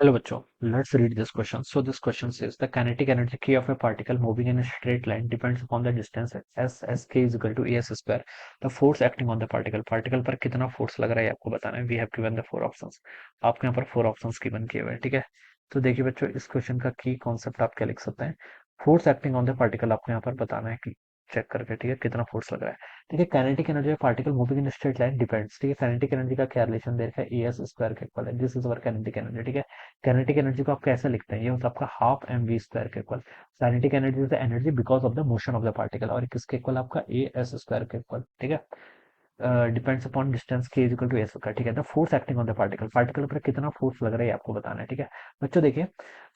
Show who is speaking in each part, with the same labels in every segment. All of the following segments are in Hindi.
Speaker 1: Hello, bachcho. Let's read this question. So this question says the kinetic energy K of a particle moving in a straight line depends upon the distance s k is equal to as square. The force acting on the particle. Particle पर कितना फोर्स लग रहा है ये आपको बताना है. We have given the four options. आपके यहाँ पर फोर ऑप्शंस गिवन किए हुए हैं. ठीक है. तो देखिए बच्चों, इस क्वेश्चन का की कॉन्सेप्ट आप क्या लिख सकते हैं. Force acting on the particle आपको यहाँ पर बताना है कि चेक करके. ठीक है, कितना फोर्स लग रहा है. ठीक है, kinetic energy of particle moving in straight line depends. ठीक है, काइनेटिक एनर्जी का क्या रिलेशन दे रखा है, ए एस स्क्वायर के इक्वल है. This is our kinetic energy. ठीक है, काइनेटिक एनर्जी को आप कैसे लिखते हैं, ये होता है आपका हाफ एम वी स्क्वायर के equal. Kinetic energy is the energy because of the motion of the particle, और किसके इक्वल आपका ए एस स्क्वायर के इक्वल. ठीक है, डिपेंड्स अपॉन डिस्टेंस के इज इक्वल टू एस का. ठीक है, the force acting on the particle. Particle पर कितना फोर्स लग रहा है ये आपको बताना है. ठीक है बच्चों, देखिए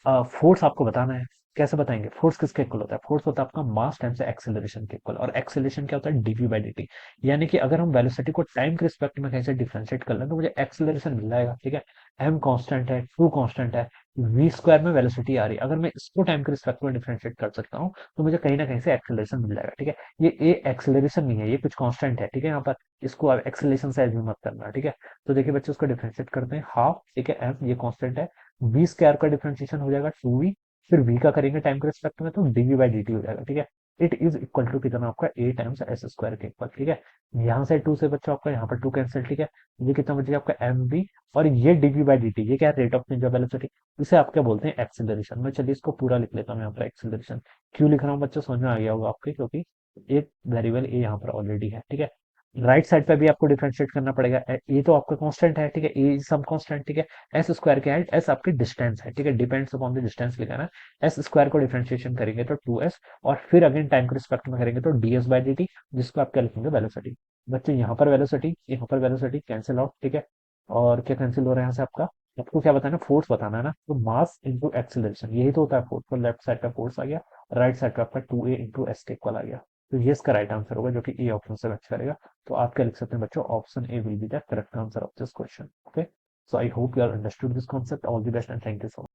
Speaker 1: फोर्स आपको बताना है. कैसे बताएंगे, फोर्स किसके इक्वल होता है. फोर्स होता है आपका मास टाइम्स एक्सेलरेशन के इक्वल, और एक्सेलरेशन क्या होता है, डीवी बाई डी. यानी कि अगर हम वेलोसिटी को टाइम के रिस्पेक्ट में कहीं से डिफरेंशिएट कर लें तो मुझे एक्सेलरेशन मिल जाएगा. ठीक है, एम कांस्टेंट है, टू कांस्टेंट है, वी स्क्वायर में वेलोसिटी आ रही है. अगर मैं इसको टाइम के रिस्पेक्ट में डिफरेंशिएट कर सकता हूँ तो मुझे कहीं ना कहीं से एक्सेलरेशन मिल जाएगा. ठीक है, ये ए एक्सेलरेशन नहीं है, ये कुछ कांस्टेंट है. ठीक है, यहाँ पर इसको आप एक्सेलरेशन से एज्यूम मत करना. ठीक है, तो देखिए बच्चों, इसको डिफरेंशिएट करते हैं हाफ. ठीक है, एम ये कांस्टेंट है, वी स्क्वायर का डिफरेंशिएशन हो जाएगा टू वी, फिर वी का करेंगे टाइम के रिस्पेक्ट में तो डीवी बाई डी टी हो जाएगा. ठीक है, इट इज इक्वल टू कितना आपका ए टाइम्स एस स्क्वायर के इक्वल. ठीक है, यहाँ से टू से बच्चों आपका यहाँ पर टू कैंसिल. ठीक है, ये कितना बचेगा आपका एम वी, और ये डीवी बाई डी टी, ये क्या है, rate of change of velocity. इसे आप क्या बोलते हैं, एक्सेलरेशन. मैं चलिए इसको पूरा लिख लेता हूँ यहाँ पर. एक्सेलरेशन क्यों लिख रहा हूँ बच्चों, समझ में आ गया होगा आपके, क्योंकि एक वेरिएबल ए यहाँ पर ऑलरेडी है. ठीक है, राइट साइड पे भी आपको डिफरेंशिएट करना पड़ेगा. ये तो आपका कांस्टेंट है. ठीक है, ए सम कांस्टेंट. ठीक है, एस स्क्वायर क्या है, एस आपकी डिस्टेंस है. ठीक है, डिपेंड्स अपॉन द डिस्टेंस लिखा है. एस स्क्वायर को डिफरेंशिएशन करेंगे तो टू एस, और फिर अगेन टाइम के रिस्पेक्ट में करेंगे तो D S by D T, जिसको आप क्या लिखेंगे, वेलोसिटी. बच्चे यहाँ पर वेलोसिटी, यहाँ पर वेलोसिटी कैंसिल आउट. ठीक है, और क्या कैंसिल हो रहा है यहाँ से आपका, आपको क्या बताना है, फोर्स बताना है ना. तो मास इंटू एक्सीलरेशन, यही तो होता है फोर्स. तो लेफ्ट साइड का फोर्स आ गया, राइट साइड का आपका टू ए इंटू एस के इक्वल आ गया. तो ये इसका राइट आंसर होगा, जो कि ए ऑप्शन से मैच करेगा. तो आप क्या लिख सकते हैं बच्चों, option A will be the correct answer of this question. Okay, so I hope you are understood this concept. All the best and thank you so much.